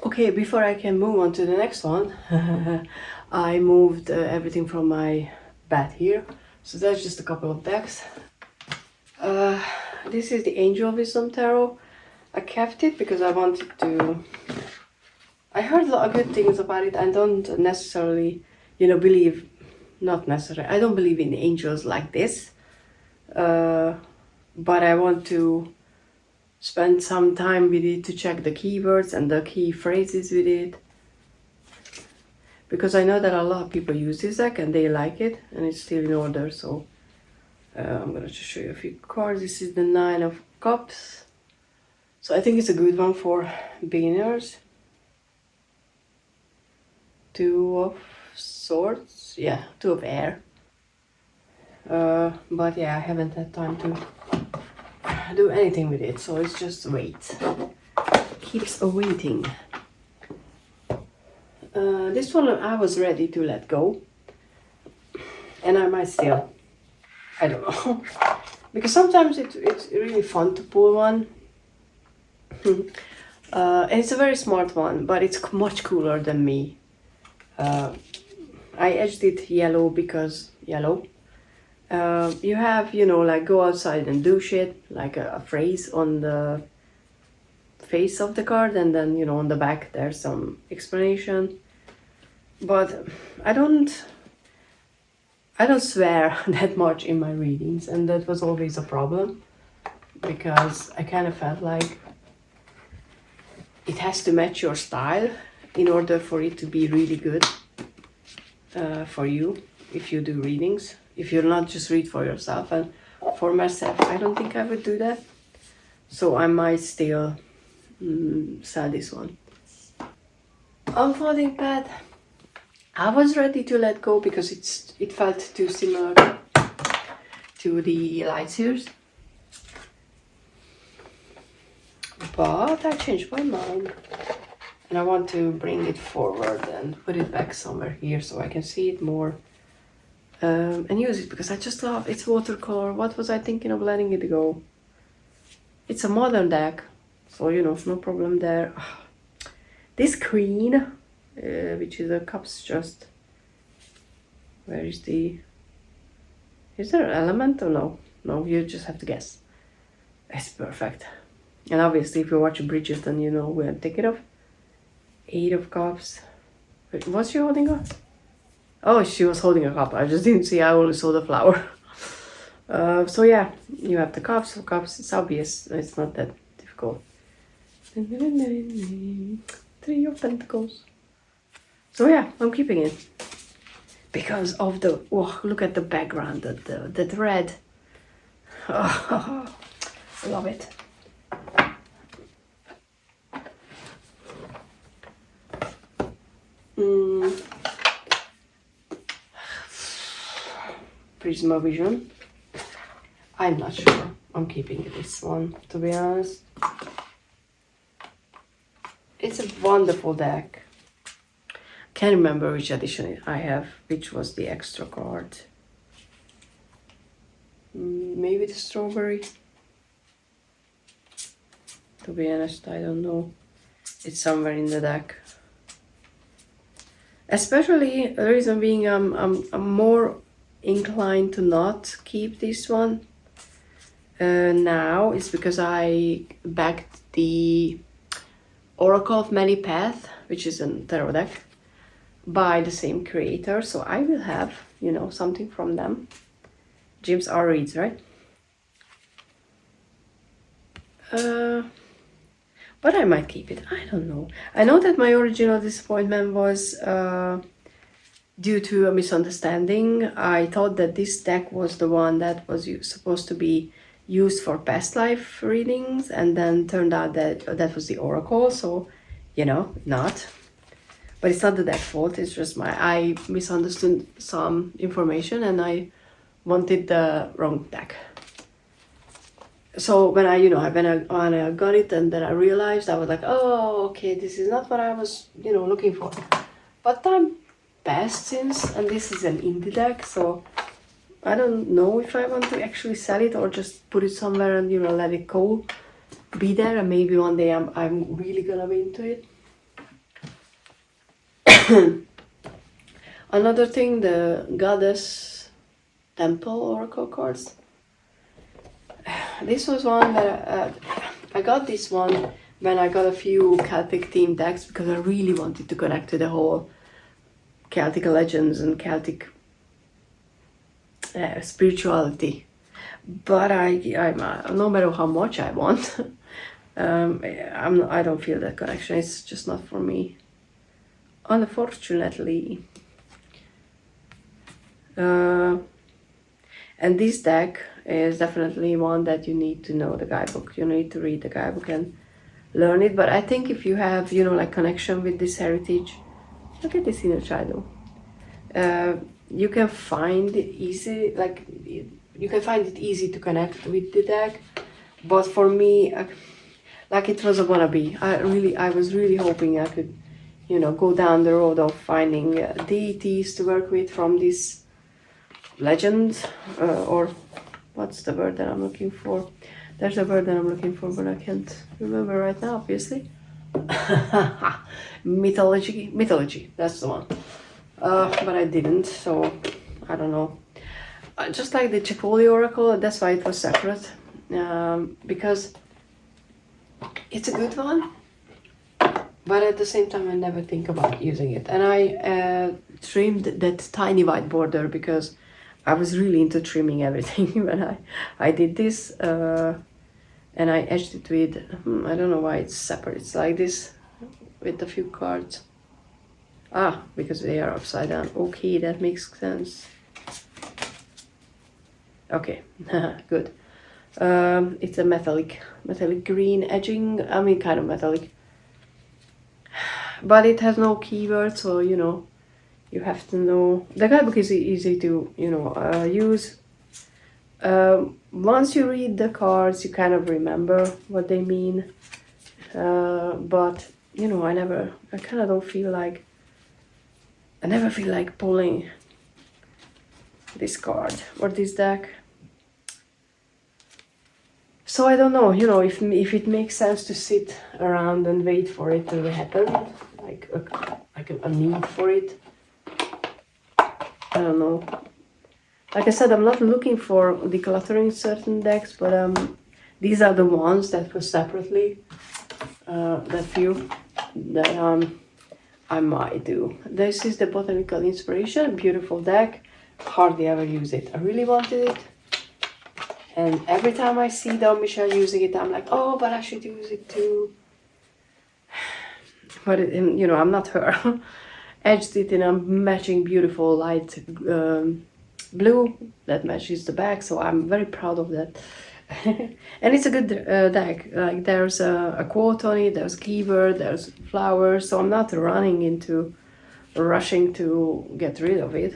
Okay, before I can move on to the next one, I moved everything from my bed here. So that's just a couple of decks. This is the Angel Wisdom Tarot. I kept it because I wanted to... I heard a lot of good things about it. I don't necessarily, believe... Not necessarily. I don't believe in angels like this. But I want to spend some time with it to check the keywords and the key phrases with it. Because I know that a lot of people use this deck and they like it and it's still in order. So I'm gonna just show you a few cards. This is the Nine of Cups. So I think it's a good one for beginners. Two of Swords. Yeah, Two of Air. But yeah, I haven't had time to do anything with it, so it's just wait. Keeps awaiting. This one I was ready to let go, and I might still. I don't know, because sometimes it's really fun to pull one, and it's a very smart one, but it's much cooler than me. I edged it yellow because yellow. You have, like go outside and do shit, like a phrase on the face of the card, and then, on the back there's some explanation. But I don't swear that much in my readings, and that was always a problem, because I kind of felt like it has to match your style in order for it to be really good for you if you do readings. If you'll not just read for yourself, and for myself, I don't think I would do that. So I might still sell this one. Unfolding pad. I was ready to let go because it felt too similar to the light series. But I changed my mind. And I want to bring it forward and put it back somewhere here so I can see it more. And use it because I just love it's watercolor. What was I thinking of letting it go? It's a modern deck, so no problem there. This queen, which is a cups, just where is the? Is there an element or no? No, you just have to guess. It's perfect. And obviously, if you watch Bridgerton, you know who I'm thinking of. Eight of Cups. Wait, what's she holding up? Oh, she was holding a cup. I just didn't see. I only saw the flower. So yeah, you have the cups. Cups. It's obvious. It's not that difficult. Three of Pentacles. So yeah, I'm keeping it because of the. Oh, look at the background. That red. Oh, I love it. Prisma Vision. I'm not sure. I'm keeping this one, to be honest. It's a wonderful deck. Can't remember which edition I have, which was the extra card. Maybe the strawberry. To be honest, I don't know. It's somewhere in the deck. Especially the reason being, I'm more inclined to not keep this one now is because I backed the Oracle of Many Paths, which is a tarot deck by the same creator, so I will have something from them. James R. Reads, right? But I might keep it. I don't know. I know that my original disappointment was due to a misunderstanding. I thought that this deck was the one that was supposed to be used for past life readings, and then turned out that that was the Oracle, so not. But it's not the deck fault, it's just I misunderstood some information and I wanted the wrong deck. So when I got it and then I realized, I was like, oh, okay, this is not what I was, looking for. But time passed since, and this is an indie deck, so I don't know if I want to actually sell it or just put it somewhere and, let it go, be there, and maybe one day I'm really gonna be into it. Another thing, the Goddess Temple Oracle cards. This was one that I got this one when I got a few Celtic themed decks because I really wanted to connect to the whole Celtic legends and Celtic spirituality. But I'm no matter how much I want, I don't feel that connection. It's just not for me, unfortunately. And this deck is definitely one that you need to know the guidebook. You need to read the guidebook and learn it. But I think if you have, you know, like connection with this heritage, look at this inner child. You can find it easy, like you can find it easy to connect with the deck. But for me, like it was a wannabe. I was really hoping I could, you know, go down the road of finding deities to work with from this legend, or what's the word that I'm looking for? There's a word that I'm looking for, but I can't remember right now, obviously. Mythology, that's the one. But I didn't, so I don't know. Just like the Chipoli Oracle, that's why it was separate, because it's a good one, but at the same time I never think about using it. And I trimmed that tiny white border because I was really into trimming everything when I did this, and I edged it with, I don't know why it's separate, it's like this with a few cards. Because they are upside down. Okay, that makes sense. Okay, good. It's a metallic green edging, I mean kind of metallic. But it has no keyword, so you know, you have to know. The guidebook is easy to, you know, use. Once you read the cards, you kind of remember what they mean. But you know, I kind of don't feel like, I never feel like pulling this card or this deck. So I don't know, you know, if it makes sense to sit around and wait for it to happen, like a need for it. I don't know. Like I said, I'm not looking for decluttering certain decks, but these are the ones that were separately, the few that I might do. This is the Botanical Inspiration, beautiful deck. Hardly ever use it. I really wanted it. And every time I see Don Michelle using it, I'm like, oh, but I should use it too. But, you know, I'm not her. Edged it in a matching beautiful light blue that matches the back, so I'm very proud of that. And it's a good deck. Like there's a quote on it, there's keyword, there's flowers, so I'm not rushing to get rid of it.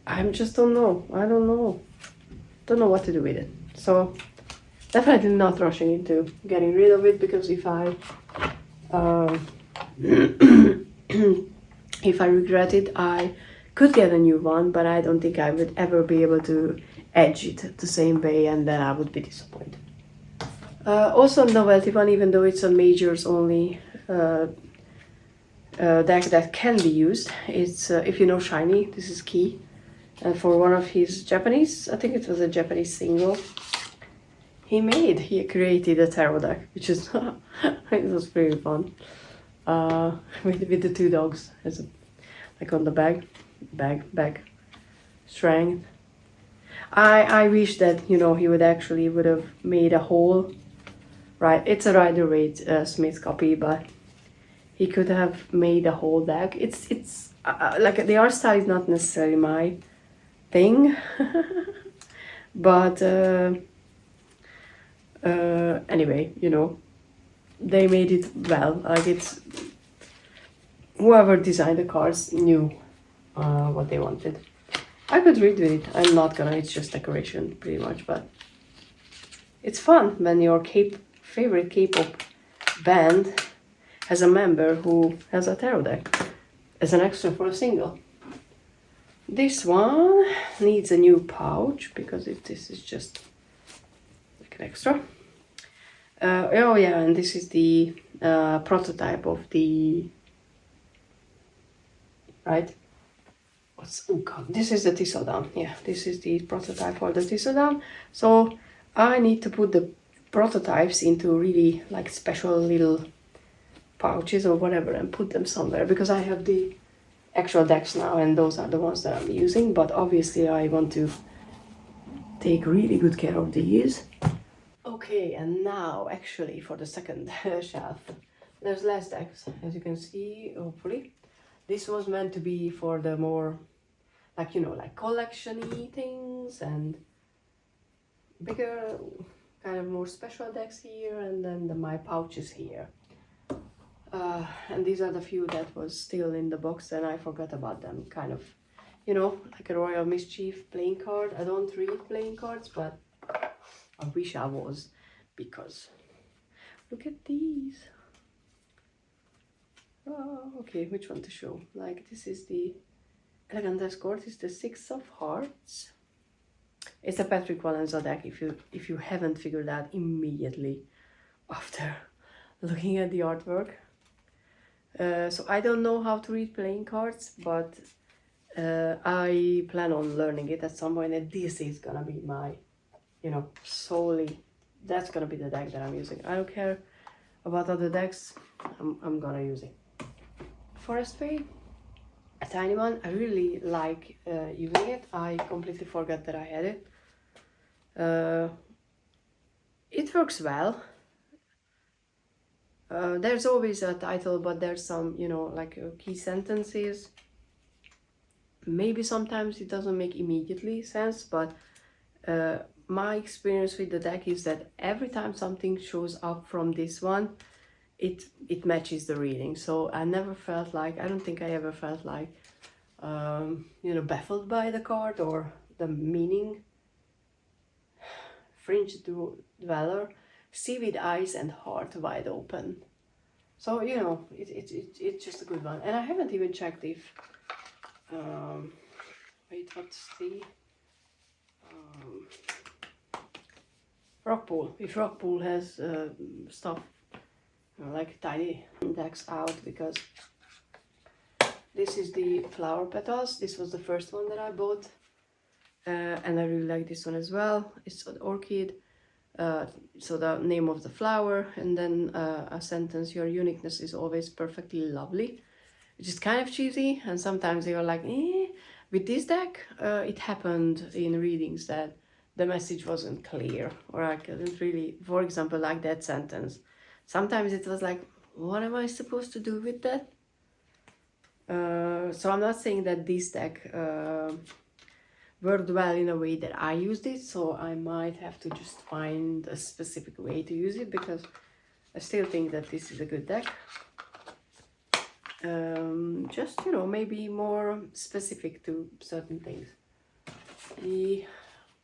I just don't know. I don't know what to do with it. So definitely not rushing into getting rid of it, because if I if I regret it, I could get a new one, but I don't think I would ever be able to edge it the same way, and then I would be disappointed. Also a novelty one, even though it's a majors only deck that can be used. It's if you know Shiny, this is key. And for one of his Japanese, I think it was a Japanese single, he created a tarot deck, which is it was pretty fun. With the two dogs as like on the bag strength. I wish that, you know, he would have made a whole, right, it's a Rider-Waite Smith copy, but he could have made a whole deck. It's like the art style is not necessarily my thing, but anyway, you know, they made it well. Like it's, whoever designed the cards knew what they wanted. I could read with it. I'm not gonna. It's just decoration, pretty much. But it's fun when your favorite K-pop band has a member who has a tarot deck as an extra for a single. This one needs a new pouch because this is just like an extra. Oh yeah, and this is the prototype of the right? Oh god, this is the Thistledown. Yeah, this is the prototype for the Thistledown. So I need to put the prototypes into really like special little pouches or whatever and put them somewhere, because I have the actual decks now and those are the ones that I'm using, but obviously I want to take really good care of these. Okay, and now actually for the second shelf, there's less decks, as you can see, hopefully. This was meant to be for the more, like, you know, like collection-y things and bigger, kind of more special decks here, and then my pouches here. And these are the few that was still in the box and I forgot about them, kind of, you know, like a Royal Mischief playing card. I don't read playing cards, but I wish I was, because look at these. Oh, okay, which one to show? Like, this is the Elegant Escort, is the Six of Hearts. It's a Patrick Valenza deck, if you haven't figured out immediately after looking at the artwork. So I don't know how to read playing cards, but I plan on learning it at some point, and this is gonna be my, you know, solely, that's gonna be the deck that I'm using. I don't care about other decks, I'm gonna use it. Forest Fade, a tiny one. I really like using it. I completely forgot that I had it. It works well. There's always a title, but there's some, you know, like key sentences. Maybe sometimes it doesn't make immediately sense, but my experience with the deck is that every time something shows up from this one, it matches the reading. So I never felt like, I don't think I ever felt like, you know, baffled by the card or the meaning. Fringe Dweller, see with eyes and heart wide open. So, you know, it's just a good one. And I haven't even checked if, wait, what's the, Rockpool, if Rockpool has stuff, you know, like tiny decks out, because this is the Flower Petals. This was the first one that I bought, and I really like this one as well. It's an orchid, so the name of the flower, and then a sentence, your uniqueness is always perfectly lovely, which is kind of cheesy, and sometimes they were like, eh. With this deck, it happened in readings that the message wasn't clear, or I couldn't really, for example, like that sentence. Sometimes it was like, what am I supposed to do with that? So I'm not saying that this deck worked well in a way that I used it, so I might have to just find a specific way to use it, because I still think that this is a good deck. Just, you know, maybe more specific to certain things. The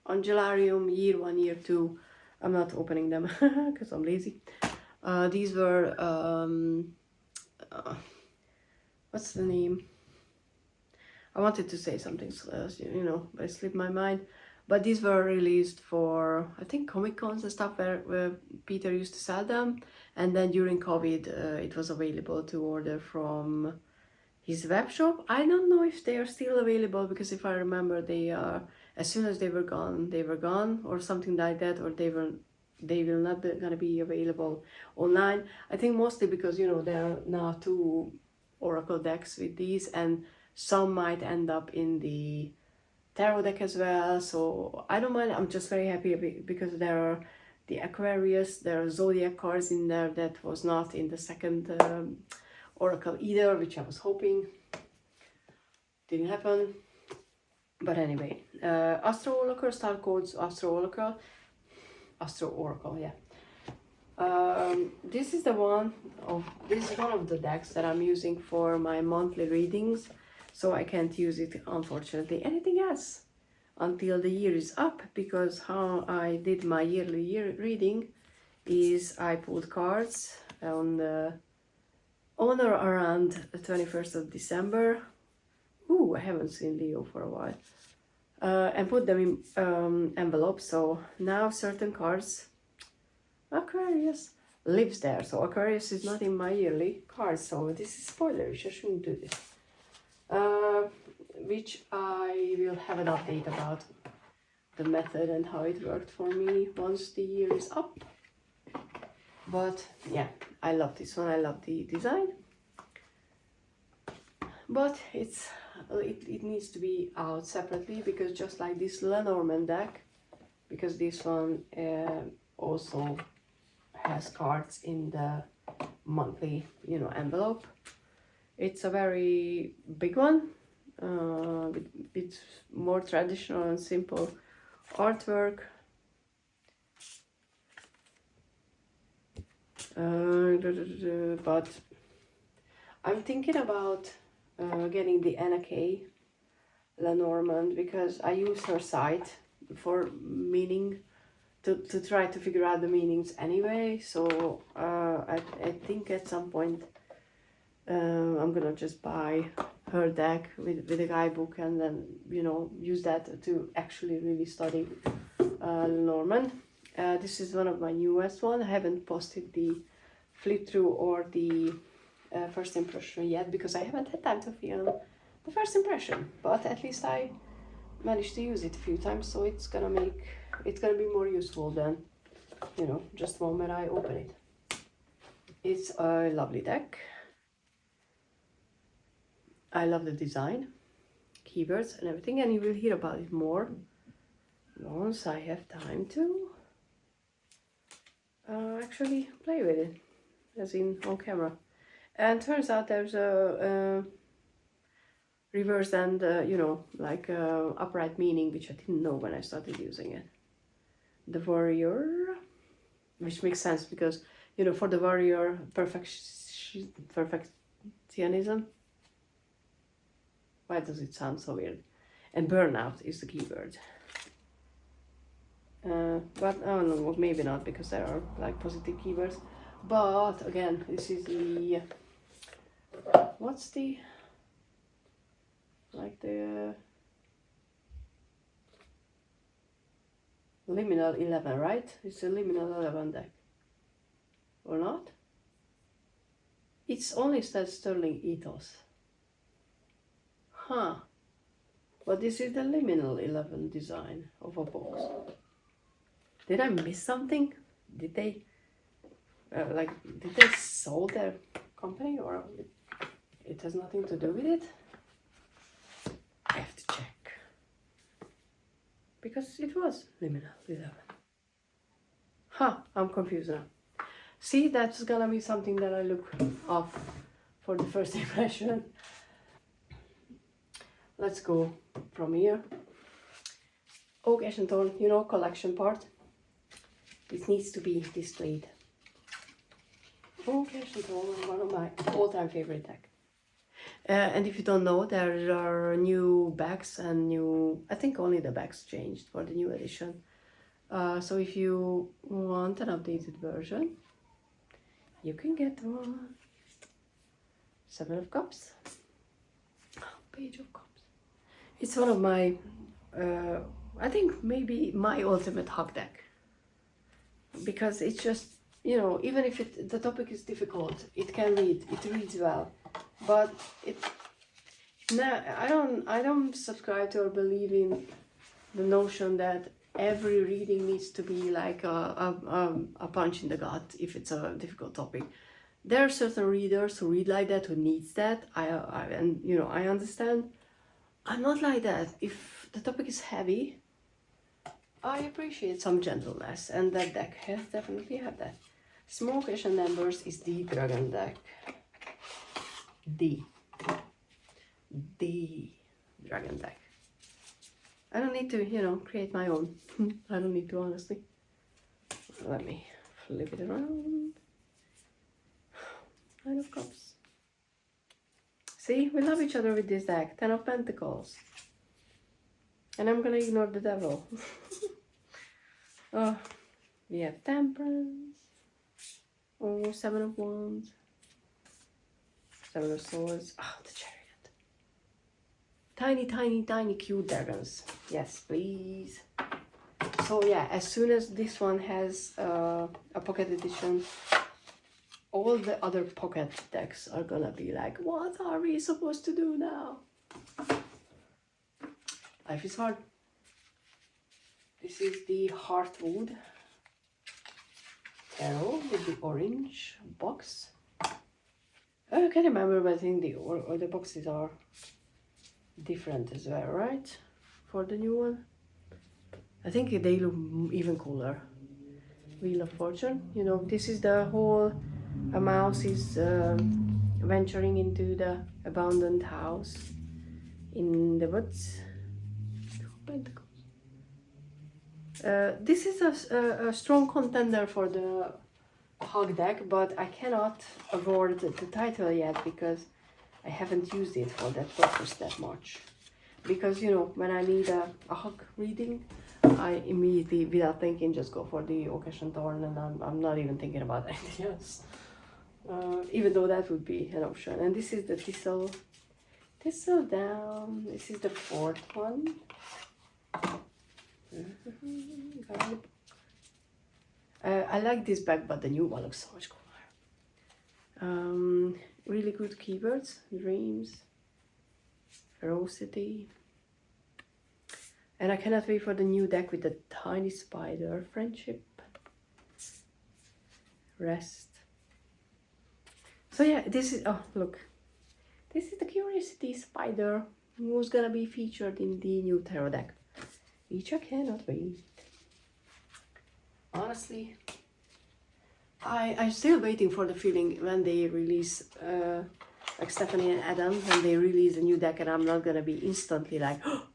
Angelarium Year 1, Year 2, I'm not opening them because I'm lazy. These were, what's the name? I wanted to say something else, you know, but it slipped my mind. But these were released for, I think, Comic Cons and stuff where Peter used to sell them. And then during COVID, it was available to order from his web shop. I don't know if they are still available, because if I remember, they are, as soon as they were gone, or something like that, or they will not be gonna be available online. I think mostly because, you know, there are now 2 Oracle decks with these, and some might end up in the tarot deck as well, so I don't mind. I'm just very happy because there are the Aquarius, there are Zodiac cards in there that was not in the second Oracle either, which I was hoping. Didn't happen. But anyway, Astro Oracle, Star Codes, Astro Oracle, yeah. This is one of the decks that I'm using for my monthly readings, so I can't use it, unfortunately, anything else until the year is up, because how I did my yearly reading is I pulled cards on or around the 21st of December. Ooh, I haven't seen Leo for a while. And put them in envelopes, so now certain cards, Aquarius lives there, so Aquarius is not in my yearly cards, so this is spoilerish, I shouldn't do this. which I will have an update about the method and how it worked for me once the year is up. But yeah, I love this one. I love the design, but it needs to be out separately, because just like this Lenormand deck, because this one also has cards in the monthly, you know, envelope. It's a very big one, with more traditional and simple artwork. But I'm thinking about getting the Anna K Lenormand, because I use her site for meaning to try to figure out the meanings anyway. So I think at some point I'm gonna just buy her deck with a guidebook, and then, you know, use that to actually really study Lenormand. This is one of my newest one. I haven't posted the flip through or the first impression yet, because I haven't had time to film the first impression, but at least I managed to use it a few times, so it's gonna be more useful than, you know, just one when I open it. It's a lovely deck. I love the design, keywords and everything, and you will hear about it more once I have time to actually play with it, as in on camera. And turns out there's a reverse and you know, like upright meaning, which I didn't know when I started using it. The warrior, which makes sense because, you know, for the warrior, perfectionism. Why does it sound so weird? And burnout is the keyword. But oh no, maybe not, because there are like positive keywords. But again, this is the what's the like the liminal 11, right? It's a liminal 11 deck, or not? It's only says Sterling Ethos. Huh. But this is the liminal 11 design of a box. Did I miss something? Did they did they sold their company, or it has nothing to do with it? I have to check, because it was liminal 11. Huh, I'm confused now. See, that's gonna be something that I look up for the first impression. Let's go from here. Oak, Ash and Thorn, you know, collection part. This needs to be displayed. Oak, Ash and Thorn, one of my all-time favorite deck. And if you don't know, there are new bags and new, I think only the bags changed for the new edition. So if you want an updated version, you can get one. 7 of Cups. Page of Cups. It's one of my, I think maybe my ultimate hug deck. Because it's just, you know, even if the topic is difficult, it can read, it reads well. But I don't subscribe to or believe in the notion that every reading needs to be like a punch in the gut if it's a difficult topic. There are certain readers who read like that, who needs that. And you know, I understand. I'm not like that. If the topic is heavy, I appreciate some gentleness, and that deck has definitely had that. Smoke, Ash and Embers is the dragon deck. The dragon deck. I don't need to, you know, create my own. I don't need to, honestly. Let me flip it around. 9 of Cups. See, we love each other with this deck. 10 of Pentacles. And I'm gonna ignore the devil. Oh, we have Temperance. Oh, 7 of Wands. 7 of Swords. Oh, the Chariot. Tiny, tiny, tiny cute dragons. Yes, please. So yeah, as soon as this one has a pocket edition, all the other pocket decks are gonna be like, what are we supposed to do now? Life is hard. This is the Heartwood Tarot with the orange box. I can't remember, but I think the boxes are different as well, right? For the new one. I think they look even cooler. Wheel of Fortune. You know, this is the whole, a mouse is venturing into the abandoned house in the woods. Pentacles. This is a strong contender for the hug deck, but I cannot award the title yet because I haven't used it for that purpose that much. Because, you know, when I need a hug reading, I immediately, without thinking, just go for the Okesh and Thorn, and I'm not even thinking about anything else. Even though that would be an option. And this is the Thistle Down. This is the fourth one. I like this bag, but the new one looks so much cooler. Really good keywords: dreams, ferocity, and I cannot wait for the new deck with the tiny spider. Friendship, rest. So yeah, this is, oh look, this is the curiosity spider who's gonna be featured in the new tarot deck, which I cannot wait. Honestly, I'm still waiting for the feeling when they release, like Stephanie and Adam, when they release a new deck, and I'm not gonna be instantly like, oh,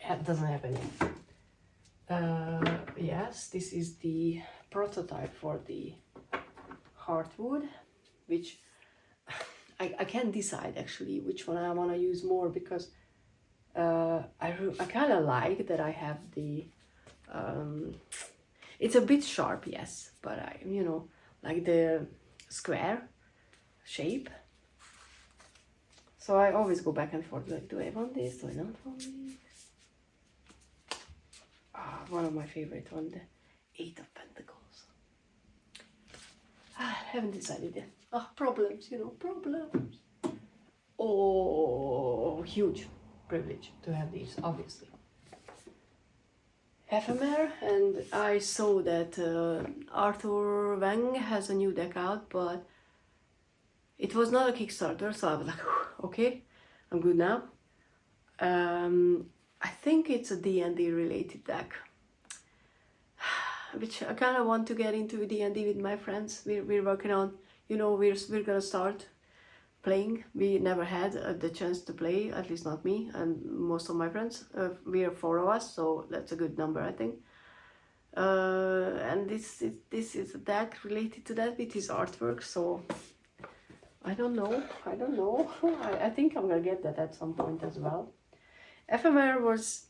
that doesn't happen yet. Yes, this is the prototype for the Heartwood, which I can't decide actually which one I want to use more, because I kind of like that I have the it's a bit sharp, yes, but I, you know, like the square shape, so I always go back and forth, like, do I want this, do I not want this? One of my favorite one, the Eight of Pentacles. I haven't decided yet. Problems, you know, problems. Oh, huge privilege to have these, obviously. Ephemer, and I saw that Arthur Wang has a new deck out, but it was not a Kickstarter, so I was like, okay, I'm good now. I think it's a D&D related deck, which I kind of want to get into D&D with my friends. We're working on, you know, we're gonna start playing. We never had the chance to play, at least not me and most of my friends. We are 4 of us, so that's a good number, I think. And this is a deck related to that with his artwork, so I don't know. I think I'm gonna get that at some point as well. Ephemer was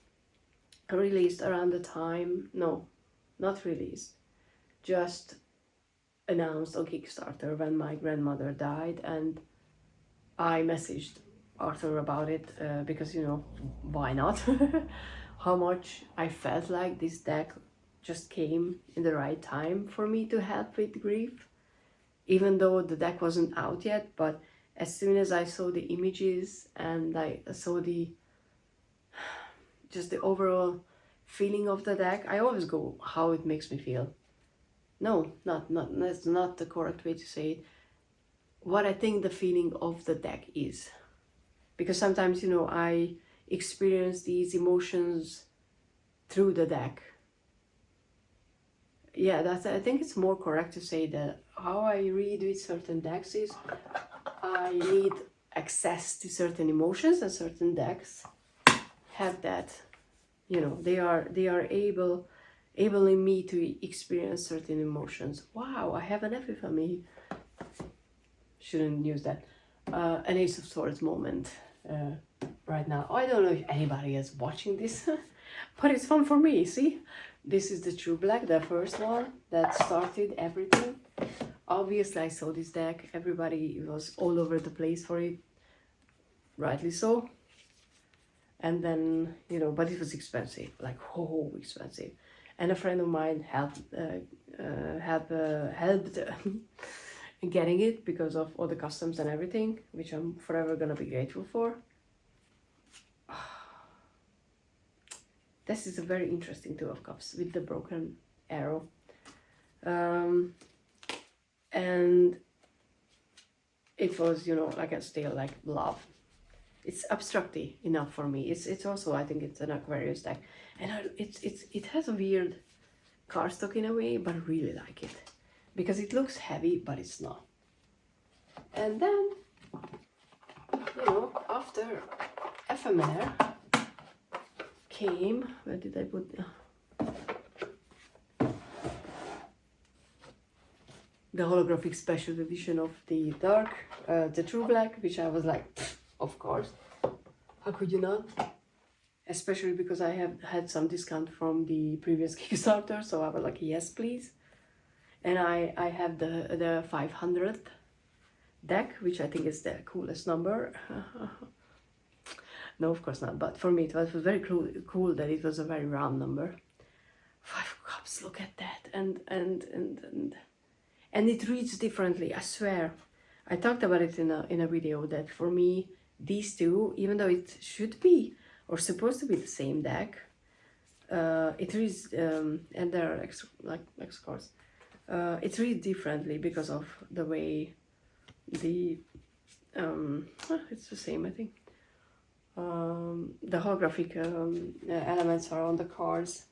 released around the time, no, not released, just announced on Kickstarter when my grandmother died, and I messaged Arthur about it because, you know, why not? How much I felt like this deck just came in the right time for me to help with grief, even though the deck wasn't out yet. But as soon as I saw the images and I saw just the overall feeling of the deck, I always go how it makes me feel. No, that's not the correct way to say it. What I think the feeling of the deck is, because sometimes, you know, I experience these emotions through the deck. Yeah, I think it's more correct to say that how I read with certain decks is I need access to certain emotions, and certain decks have that, you know, they are enabling me to experience certain emotions. Wow, I have an epiphany. Shouldn't use that. An Ace of Swords moment right now. I don't know if anybody is watching this, but it's fun for me. See, this is the True Black, the first one that started everything. Obviously, I saw this deck. Everybody was all over the place for it, rightly so. And then, you know, but it was expensive, like expensive. And a friend of mine helped getting it because of all the customs and everything, which I'm forever gonna be grateful for. This is a very interesting Two of Cups with the broken arrow. And it was, you know, like a still like love. It's abstracty enough for me. It's also, I think it's an Aquarius deck, and it has a weird cardstock in a way, but I really like it because it looks heavy, but it's not. And then, you know, after ephemera came, where did I put? The holographic special edition of the dark, the True Black, which I was like, of course, how could you not? Especially because I have had some discount from the previous Kickstarter, so I was like, yes, please. And I have the 500th deck, which I think is the coolest number. No, of course not, but for me it was very cool that it was a very round number. 5 cups, look at that, and it reads differently, I swear. I talked about it in a video that for me, these two, even though it should be or supposed to be the same deck, it reads, and there are X cards. It reads differently because of the way the, it's the same, I think. The holographic elements are on the cards.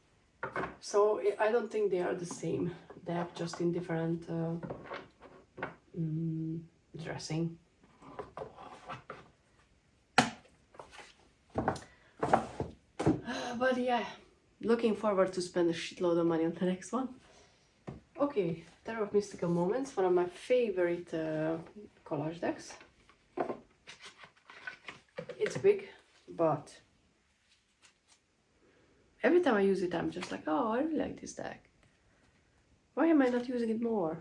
So I don't think they are the same. They are just in different dressing. But yeah, looking forward to spend a shitload of money on the next one. Okay, Tarot of Mystical Moments, one of my favorite collage decks. It's big, but every time I use it, I'm just like, oh, I really like this deck. Why am I not using it more?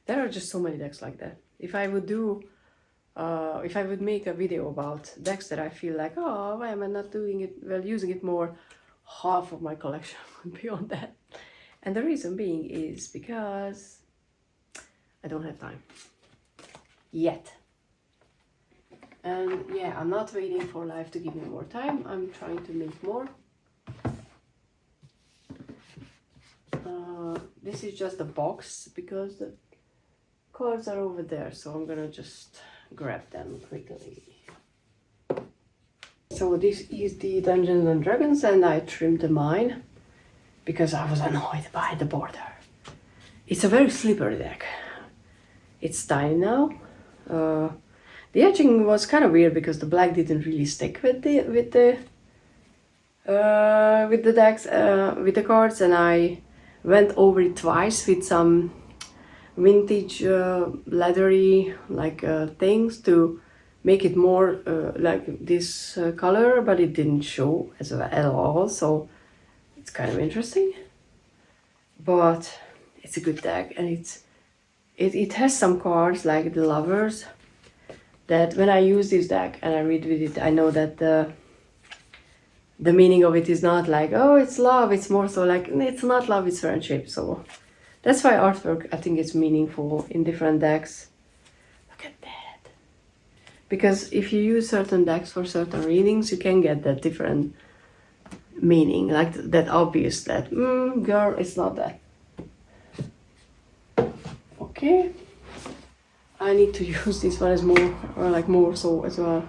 There are just so many decks like that. If I would do, if I would make a video about decks that I feel like, oh, why am I not doing it, well, using it more, half of my collection would be on that. And the reason being is because I don't have time. Yet. And yeah, I'm not waiting for life to give me more time. I'm trying to make more. This is just a box because the cards are over there, so I'm gonna just grab them quickly. So this is the Dungeons and Dragons, and I trimmed mine because I was annoyed by the border. It's a very slippery deck. It's tiny now. The edging was kind of weird because the black didn't really stick with the decks, with the cards, and I went over it twice with some vintage leathery things to make it more like this color, but it didn't show at all, so it's kind of interesting. But it's a good deck, and it has some cards like the Lovers that when I use this deck and I read with it, I know that the meaning of it is not like, oh, it's love, it's more so like, it's not love, it's friendship. So that's why artwork, I think, is meaningful in different decks. Look at that. Because if you use certain decks for certain readings, you can get that different meaning, like that obvious that, girl, it's not that. Okay. I need to use this one as more so as well.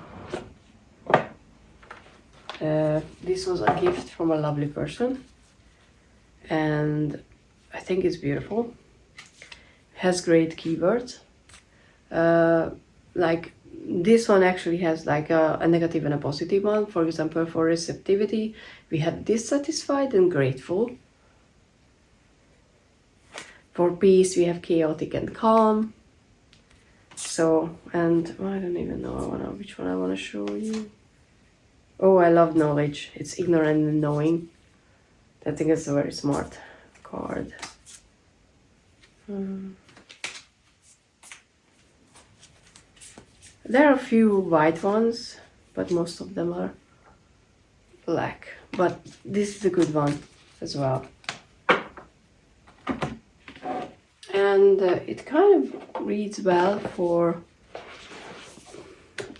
This was a gift from a lovely person, and I think it's beautiful. Has great keywords. Like this one actually has like a negative and a positive one. For example, for receptivity, we have dissatisfied and grateful. For peace, we have chaotic and calm. So, and I don't even know which one I want to show you. Oh, I love knowledge. It's ignorant and knowing. I think it's a very smart card. There are a few white ones, but most of them are black. But this is a good one as well. And it kind of reads well for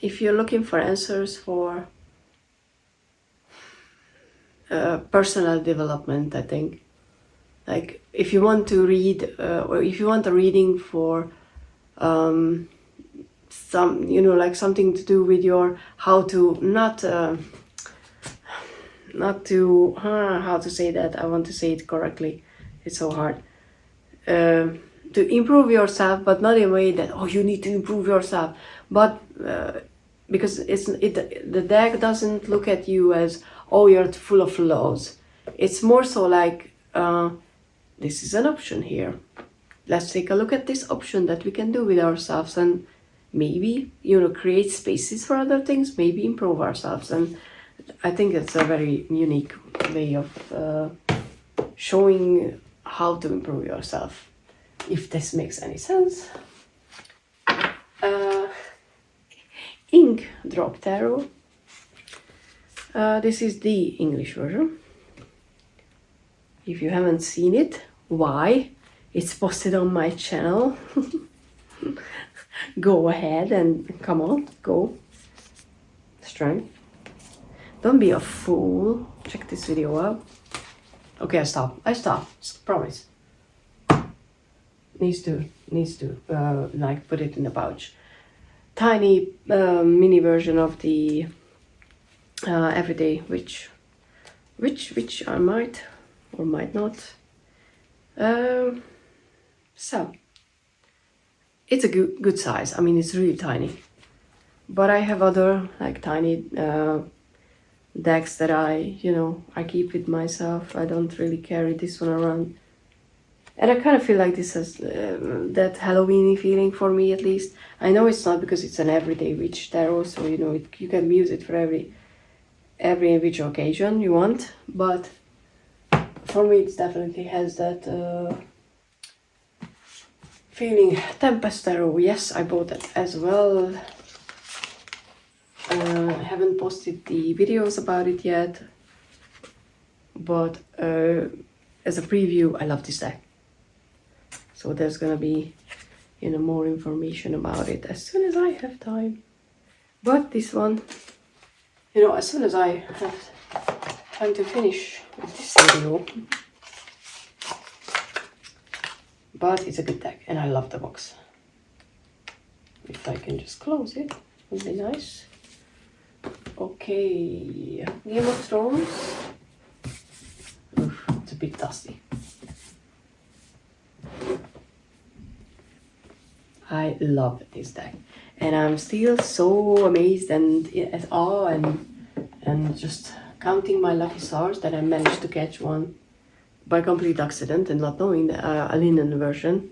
if you're looking for answers for personal development, I think. Like if you want to read, or if you want a reading for some, you know, like something to do with your how to how to say that. I want to say it correctly. It's so hard. To improve yourself, but not in a way that you need to improve yourself, but because the deck doesn't look at you as you're full of flaws. It's more so like this is an option here. Let's take a look at this option that we can do with ourselves, and maybe, you know, create spaces for other things, maybe improve ourselves. And I think it's a very unique way of showing how to improve yourself, if this makes any sense. Ink Drop Tarot. This is the English version. If you haven't seen it, why? It's posted on my channel. Go ahead and come on, go. Strength. Don't be a fool. Check this video out. Okay, I stop. Promise. Needs to like put it in a pouch. Tiny mini version of the everyday, which I might or might not. So it's a good size. I mean, it's really tiny. But I have other like tiny decks that I keep with myself. I don't really carry this one around. And I kind of feel like this has that Halloween-y feeling for me, at least. I know it's not, because it's an everyday witch tarot, so you know you can use it for every witch occasion you want. But for me, it definitely has that feeling. Tempest tarot, yes, I bought that as well. I haven't posted the videos about it yet, but as a preview, I love this deck. So there's gonna be, more information about it as soon as I have time. But this one, as soon as I have time to finish this video. But it's a good deck, and I love the box. If I can just close it, would be nice. Okay, Game of Thrones. Oof, it's a bit dusty. I love this deck, and I'm still so amazed and at awe and just counting my lucky stars that I managed to catch one by complete accident and not knowing a linen version.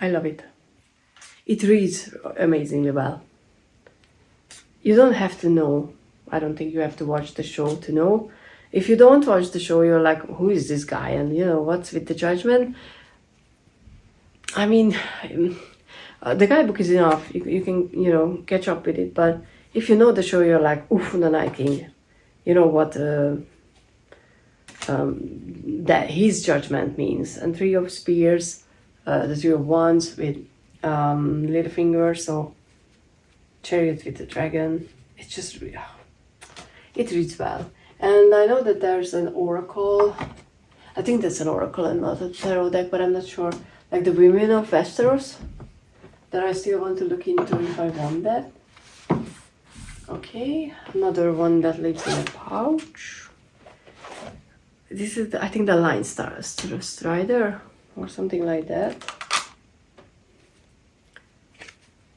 I love it. It reads amazingly well. You don't have to know. I don't think you have to watch the show to know. If you don't watch the show, you're like, who is this guy? And what's with the judgment? I mean, the guidebook is enough. You can, catch up with it. But if you know the show, you're like, oof, the Night King. You know what that his judgment means. And Three of Spears, the Three of Wands with Littlefinger, so Chariot with the Dragon. It's just, it reads well. And I know that there's an oracle. I think that's an oracle and not a tarot deck, but I'm not sure. Like the Women of Westeros, that I still want to look into if I want that. Okay, another one that lives in a pouch. This is, I think, the Line Strider or something like that.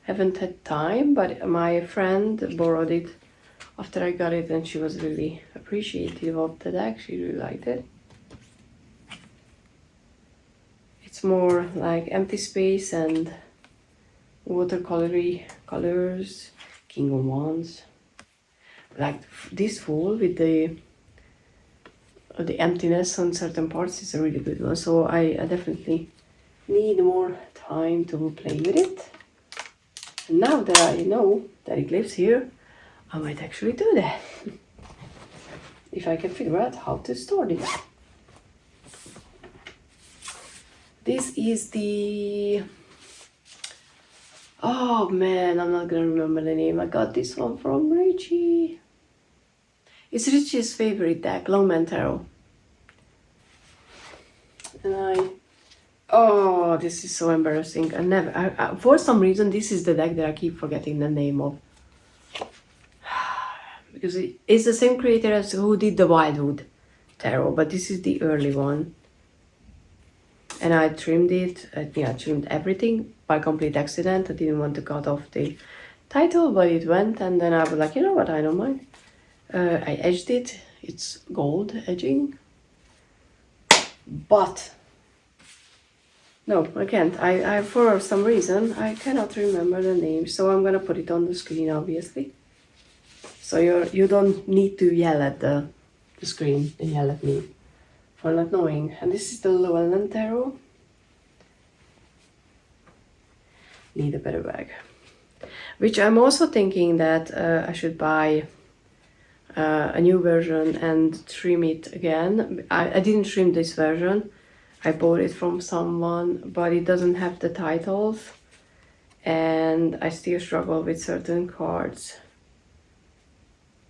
Haven't had time, but my friend borrowed it after I got it, and she was really appreciative of the deck. She really liked it. It's more like empty space and watercolory colors. King of Wands. Like this Fool with the emptiness on certain parts is a really good one. So I definitely need more time to play with it. And now that I know that it lives here, I might actually do that. If I can figure out how to store this. This is the Oh man, I'm not gonna remember the name. I got this one from Richie. It's Richie's favorite deck, Longman Tarot. And oh, this is so embarrassing. For some reason, this is the deck that I keep forgetting the name of. Because it's the same creator as who did the Wildwood Tarot, but this is the early one. And I trimmed it, I trimmed everything by complete accident. I didn't want to cut off the title, but it went, and then I was like, you know what, I don't mind. I edged it, it's gold edging. But, no, I can't. I for some reason, I cannot remember the name, so I'm gonna put it on the screen, obviously. So you don't need to yell at the screen and yell at me for not knowing. And this is the Llewellyn Tarot. Need a better bag. Which I'm also thinking that I should buy a new version and trim it again. I didn't trim this version. I bought it from someone, but it doesn't have the titles. And I still struggle with certain cards.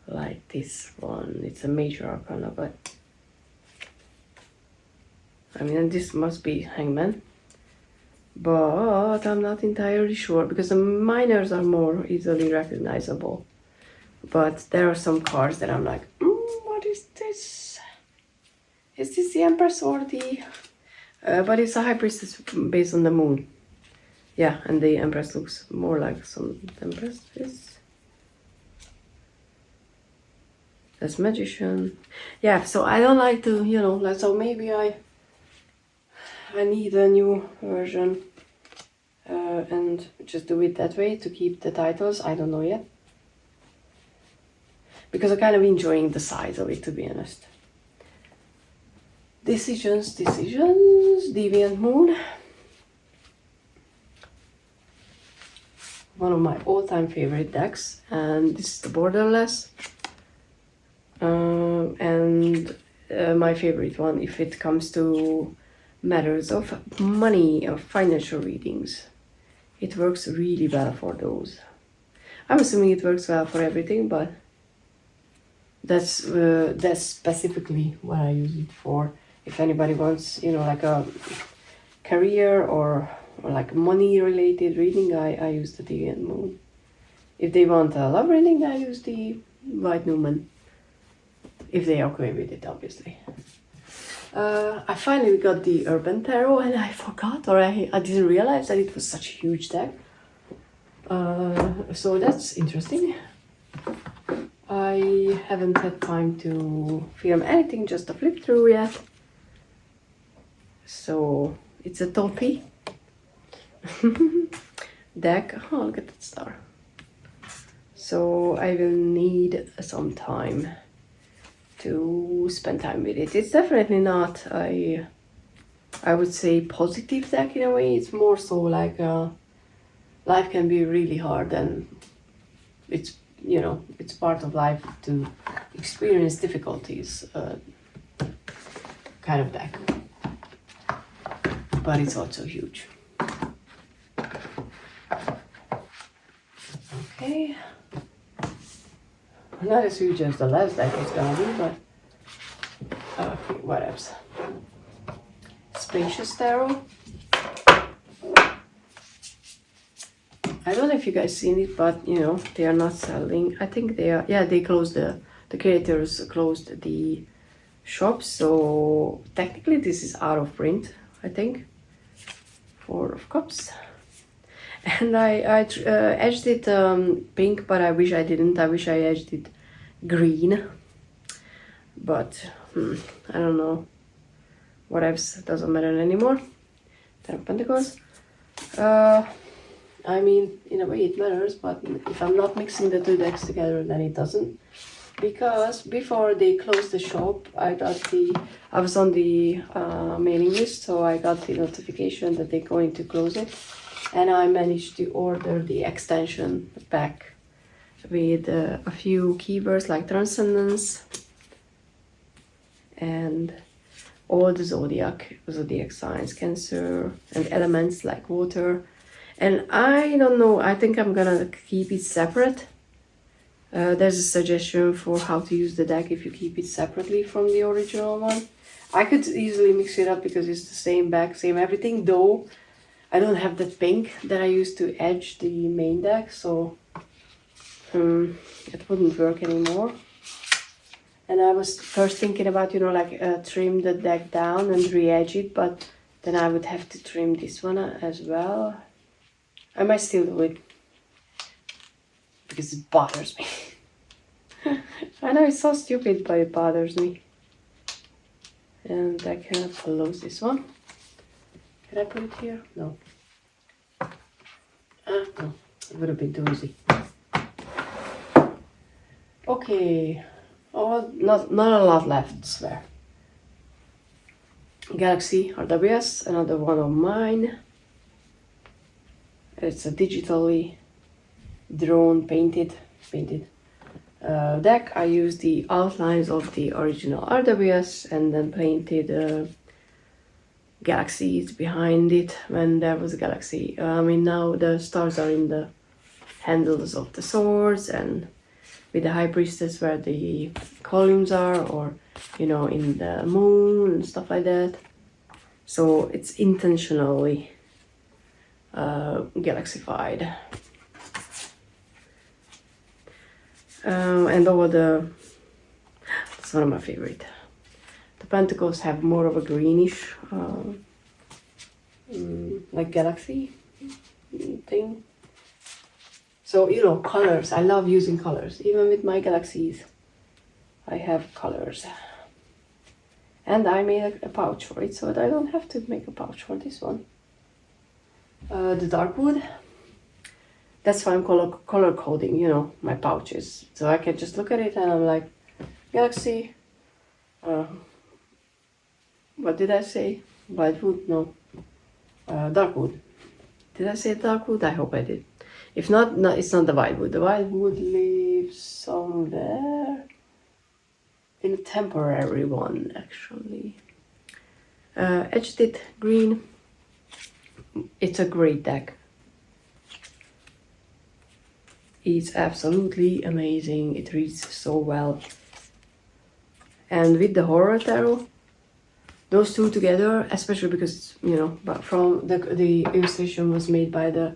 Like this one. It's a major arcana, but I mean, this must be Hangman, but I'm not entirely sure because the minors are more easily recognizable. But there are some cards that I'm like, what is this? Is this the Empress or the... but it's a High Priestess based on the moon. Yeah, and the Empress looks more like some Empresses. That's Magician. Yeah, so I don't like to, like, so maybe I need a new version and just do it that way to keep the titles. I don't know yet. Because I'm kind of enjoying the size of it, to be honest. Decisions. Deviant Moon. One of my all-time favorite decks. And this is the Borderless. And my favorite one if it comes to matters of money or financial readings. It works really well for those. I'm assuming it works well for everything, but that's specifically what I use it for. If anybody wants, like a career or like money related reading, I use the Deviant Moon. If they want a love reading, I use the White Newman. If they are okay with it, obviously. I finally got the Urban Tarot and I forgot, or I didn't realize that it was such a huge deck. So that's interesting. I haven't had time to film anything, just a flip through yet. So it's a toppy deck. Oh, look at that star. So I will need some time to spend time with it. It's definitely not I would say positive deck in a way. It's more so like life can be really hard and it's it's part of life to experience difficulties kind of deck. But it's also huge. Okay. Not as huge as the last deck is gonna be, but okay, what else? Spacious Tarot. I don't know if you guys seen it, but they are not selling. I think they are. Yeah, they closed the creators closed the shop, so technically this is out of print. I think. 4 of Cups. And I edged it pink, but I wish I didn't. I wish I edged it green. But I don't know. What else doesn't matter anymore. 10 of Pentacles. I mean, in a way it matters, but if I'm not mixing the two decks together, then it doesn't. Because before they closed the shop, I was on the mailing list, so I got the notification that they're going to close it. And I managed to order the extension pack with a few keywords like Transcendence and all the zodiac signs, Cancer, and elements like water. And I don't know, I think I'm gonna keep it separate. There's a suggestion for how to use the deck if you keep it separately from the original one. I could easily mix it up because it's the same back, same everything, though I don't have that pink that I used to edge the main deck, so it wouldn't work anymore. And I was first thinking about, you know, like trim the deck down and re-edge it, but then I would have to trim this one as well. I might still do it because it bothers me. I know it's so stupid, but it bothers me. And I cannot close this one. Can I put it here? No. No, it would have been too easy. Okay. Oh, not a lot left, I swear. Galaxy RWS, another one of mine. It's a digitally drawn, painted deck. I used the outlines of the original RWS and then painted galaxies behind it when there was a galaxy. I mean, now the stars are in the handles of the swords, and with the High Priestess where the columns are, or you know, in the moon and stuff like that. So it's intentionally galaxified. And over that's one of my favorite. The pentacles have more of a greenish, like galaxy thing. So, you know, colors. I love using colors. Even with my galaxies, I have colors. And I made a pouch for it, so that I don't have to make a pouch for this one. The dark wood. That's why I'm color coding, you know, my pouches. So I can just look at it and I'm like, galaxy. What did I say? White wood? No. Dark wood. Did I say dark wood? I hope I did. If not, no, it's not the white wood. The white wood lives somewhere in a temporary one, actually. Edged it green. It's a great deck. It's absolutely amazing. It reads so well. And with the horror tarot, those two together, especially because it's, you know, but from the illustration was made by the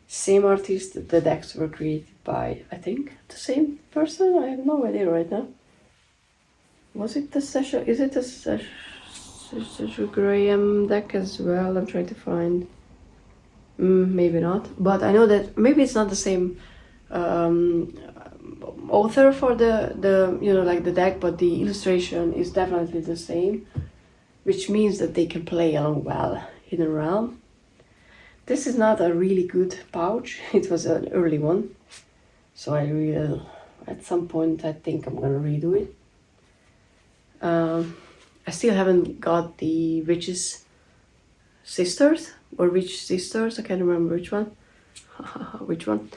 same artist. The decks were created by, I think, the same person. I have no idea right now. Was it the session? Is it the Session Graham deck as well? I'm trying to find. Maybe not, but I know that maybe it's not the same author for the you know, like the deck, but the illustration is definitely the same, which means that they can play along well in a realm. This is not a really good pouch. It was an early one, so I will at some point I think I'm gonna redo it. I still haven't got the Witch's Sisters or Witch Sisters. I can't remember which one. Which one?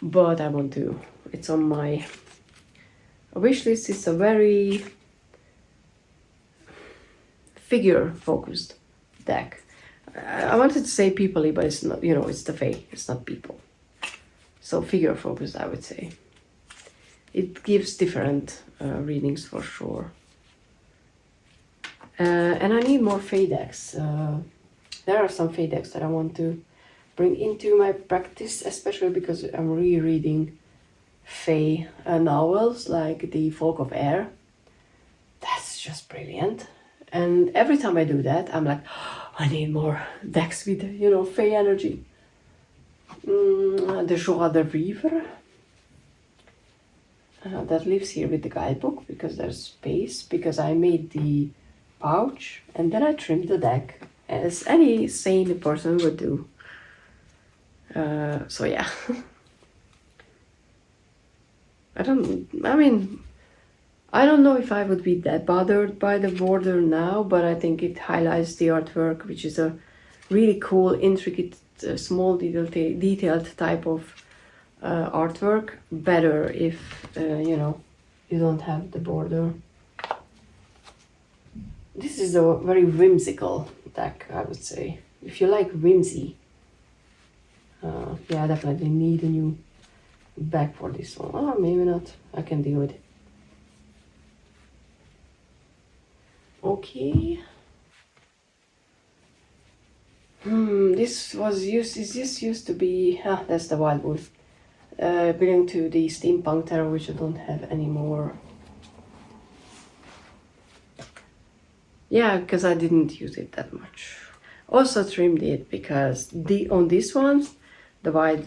But I want to. It's on my wish list. It's a very figure-focused deck. I wanted to say people-y, but it's not. You know, it's the fae. It's not people. So figure-focused, I would say. It gives different readings for sure. And I need more fae decks. There are some fae decks that I want to bring into my practice, especially because I'm rereading fae novels like The Folk of Air. That's just brilliant. And every time I do that, I'm like, oh, I need more decks with, you know, fae energy. The Joie de Vivre. That lives here with the guidebook because there's space, because I made the pouch and then I trimmed the deck as any sane person would do. So yeah. I don't know if I would be that bothered by the border now, but I think it highlights the artwork, which is a really cool, intricate, small detailed type of artwork, better if you know, you don't have the border. This is a very whimsical deck, I would say. if you like whimsy, yeah, I definitely need a new bag for this one. Oh, maybe not. I can deal with it. Okay. This used to be, that's the Wild Wolf. Belonging to the Steampunk Tarot, which I don't have anymore. Yeah, because I didn't use it that much. Also trimmed it because on this one, the white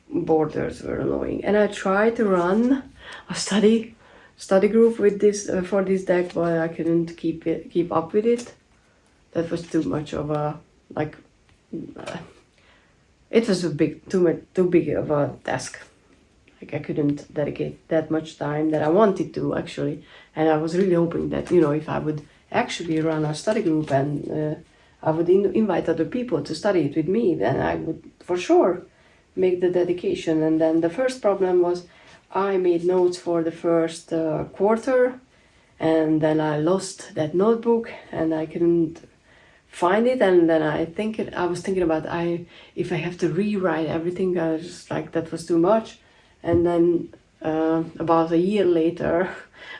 borders were annoying. And I tried to run a study group with this for this deck, but I couldn't keep up with it. That was too much of a it was too big of a task. Like I couldn't dedicate that much time that I wanted to actually, and I was really hoping that if I would actually run a study group and I would invite other people to study it with me, then I would for sure make the dedication. And then the first problem was I made notes for the first quarter, and then I lost that notebook and I couldn't find it. And then I was thinking about if I have to rewrite everything. I was just like, that was too much. And then about a year later,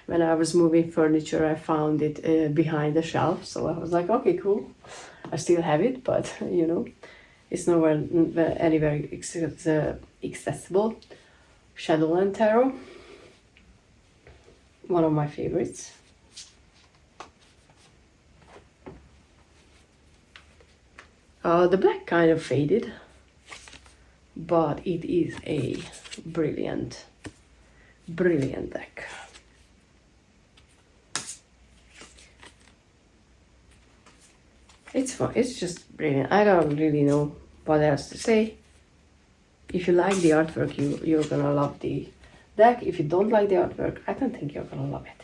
when I was moving furniture, I found it behind the shelf. So I was like, okay, cool. I still have it, but it's nowhere anywhere accessible. Shadowland Tarot, one of my favorites. The black kind of faded, but it is a brilliant deck. It's fun. It's just brilliant. I don't really know what else to say. If you like the artwork, you're gonna love the deck. If you don't like the artwork, I don't think you're gonna love it,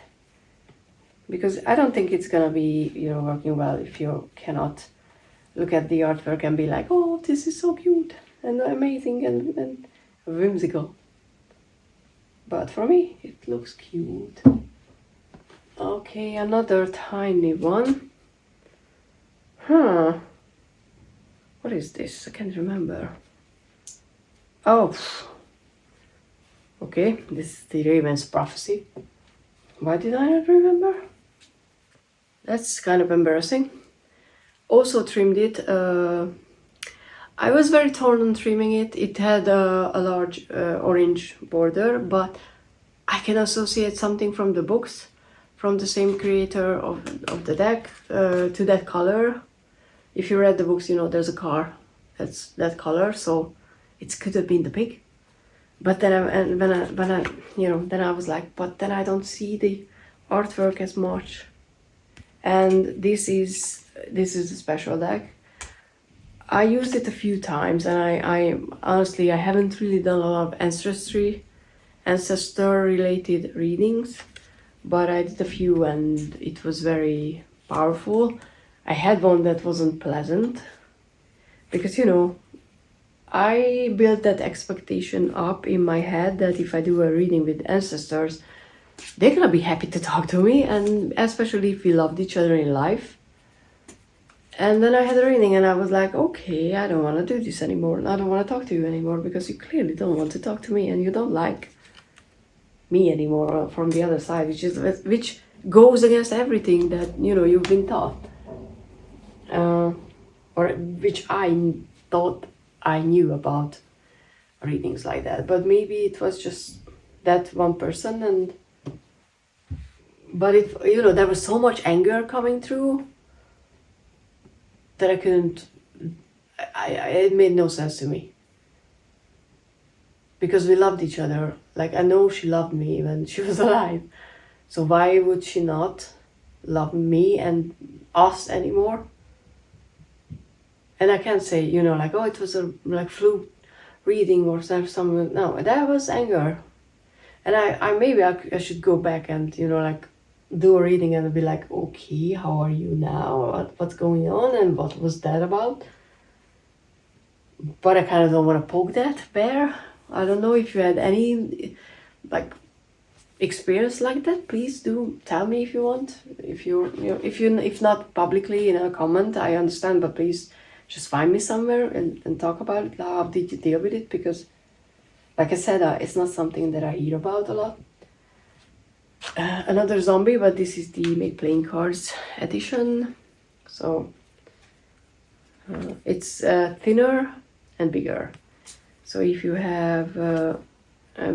because I don't think it's gonna be working well if you cannot look at the artwork and be like, oh, this is so cute and amazing and whimsical. But for me, it looks cute. Okay, another tiny one. What is this? I can't remember. Oh, okay, this is the Raven's Prophecy. Why did I not remember? That's kind of embarrassing. Also trimmed it. I was very torn on trimming it. It had a large orange border, but I can associate something from the books, from the same creator of the deck, to that color. If you read the books, there's a car that's that color, so it could have been the pig. But then then I was like, but then I don't see the artwork as much. And this is a special deck. I used it a few times, and I honestly, I haven't really done a lot of ancestor related readings, but I did a few and it was very powerful. I had one that wasn't pleasant because I built that expectation up in my head that if I do a reading with ancestors, they're gonna be happy to talk to me, and especially if we loved each other in life. And then I had a reading and I was like, okay, I don't want to do this anymore. I don't want to talk to you anymore because you clearly don't want to talk to me and you don't like me anymore from the other side, which goes against everything that you've been taught, or which I thought I knew about readings like that. But maybe it was just that one person, but there was so much anger coming through that I couldn't. It made no sense to me, because we loved each other. Like, I know she loved me when she was alive, so why would she not love me and us anymore? And I can't say, like, oh, it was a fluke reading or something. No, that was anger. And I should go back and do a reading and be like, okay, how are you now? What's going on and what was that about? But I kind of don't want to poke that bear. I don't know if you had any experience like that. Please do tell me if you want. If not publicly in a comment, I understand, but please just find me somewhere and talk about it. How did you deal with it? Because, like I said, it's not something that I hear about a lot. Another zombie, but this is the Make Playing Cards edition. So it's thinner and bigger. So if you have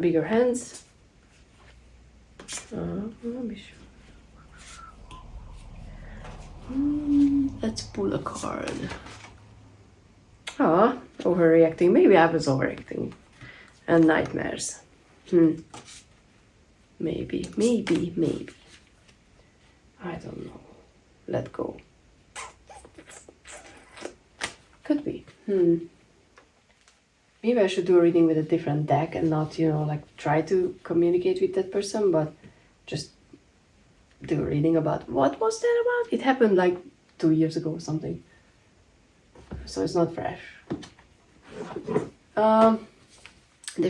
bigger hands, let me show. Let's pull a card. Ah, overreacting. Maybe I was overreacting. And nightmares. Maybe. I don't know. Let go. Could be. Maybe I should do a reading with a different deck and not, like try to communicate with that person, but just do a reading about what was that about? It happened like 2 years ago or something. So it's not fresh. The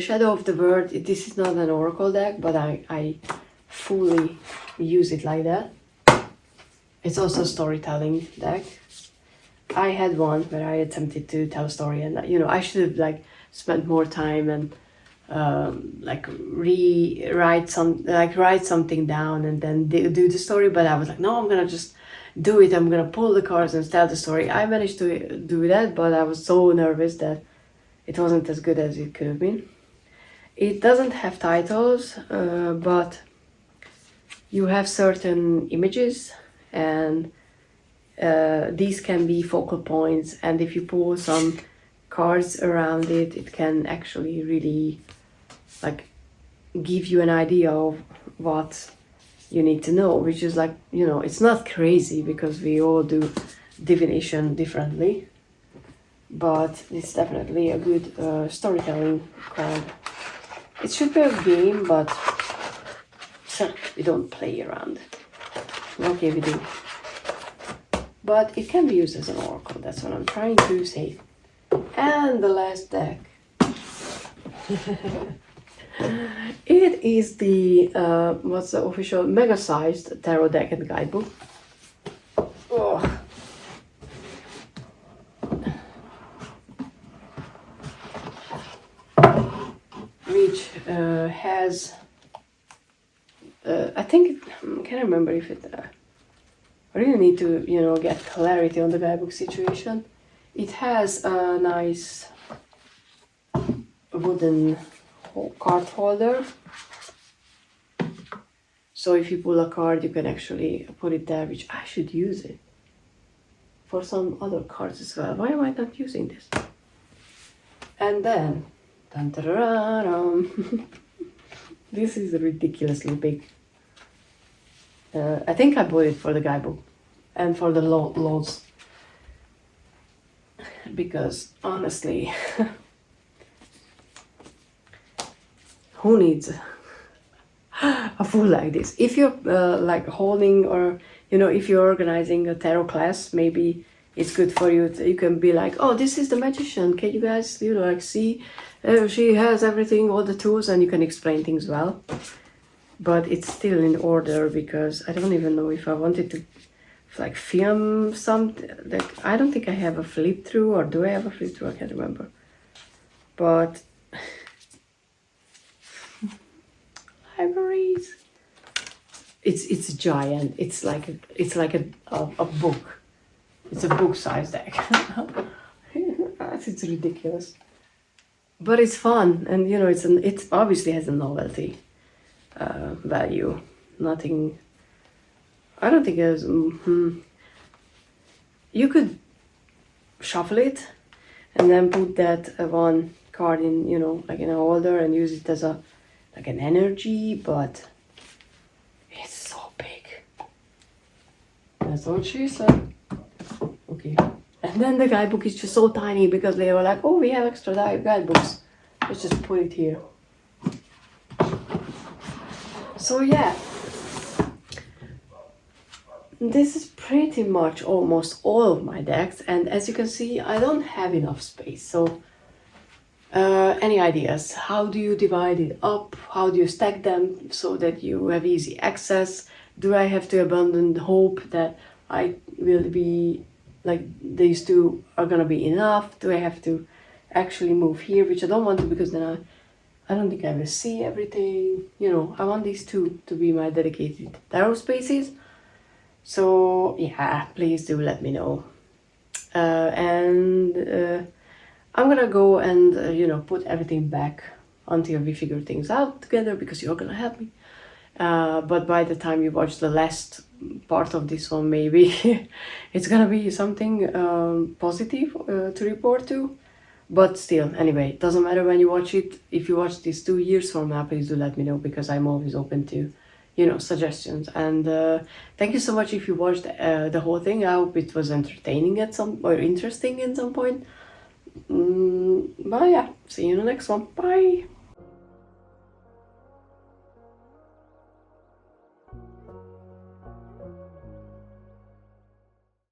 Shadow of the Word, this is not an oracle deck, but I fully use it like that. It's also a storytelling deck. I had one where I attempted to tell a story, and I should have like spent more time and write something down and then do the story. But I was like, no, I'm gonna just do it. I'm gonna pull the cards and tell the story. I managed to do that, but I was so nervous that it wasn't as good as it could have been. It doesn't have titles, but you have certain images, and these can be focal points, and if you pull some cards around it, it can actually really like give you an idea of what you need to know, which is like, it's not crazy because we all do divination differently, but it's definitely a good storytelling card. It should be a game, but we don't play around. Okay, we do. But it can be used as an oracle, that's what I'm trying to say. And the last deck. It is the, what's the official, mega-sized tarot deck and guidebook. Oh. Which has, I think, I can't remember if it, I really need to, get clarity on the guidebook situation. It has a nice wooden card holder. So if you pull a card, you can actually put it there, which I should use it for some other cards as well. Why am I not using this? And then, this is ridiculously big. I think I bought it for the guidebook and for the loads. Because honestly, who needs a fool like this? If you're like holding, or if you're organizing a tarot class, maybe it's good for you. You can be like, oh, this is the magician. Can you guys, like see? She has everything, all the tools, and you can explain things well. But it's still in order, because I don't even know if I wanted to like film something. Like, I don't think I have a flip through, or do I have a flip through? I can't remember. But libraries, it's giant. It's like a book. It's a book size deck. It's ridiculous, but it's fun, and it obviously has a novelty value. Nothing. I don't think there's. You could shuffle it, and then put that one card in, like in a holder, and use it as an energy. But it's so big. That's what she said. Okay. And then the guidebook is just so tiny, because they were like, oh, we have extra guidebooks. Let's just put it here. So yeah. This is pretty much almost all of my decks, and as you can see, I don't have enough space. So any ideas? How do you divide it up? How do you stack them so that you have easy access? Do I have to abandon hope that I will be like these two are gonna be enough? Do I have to actually move here, which I don't want to, because then I don't think I will see everything. You know, I want these two to be my dedicated tarot spaces. So yeah, please do let me know. And I'm gonna go and you know, put everything back until we figure things out together, because you're gonna help me. But by the time you watch the last part of this one, maybe it's gonna be something positive to report to. But still, anyway, it doesn't matter when you watch it. If you watch this 2 years from now, please do let me know, because I'm always open to, you know, suggestions. And thank you so much if you watched the whole thing. I hope it was entertaining at some, or interesting at some point. But yeah, see you in the next one. Bye!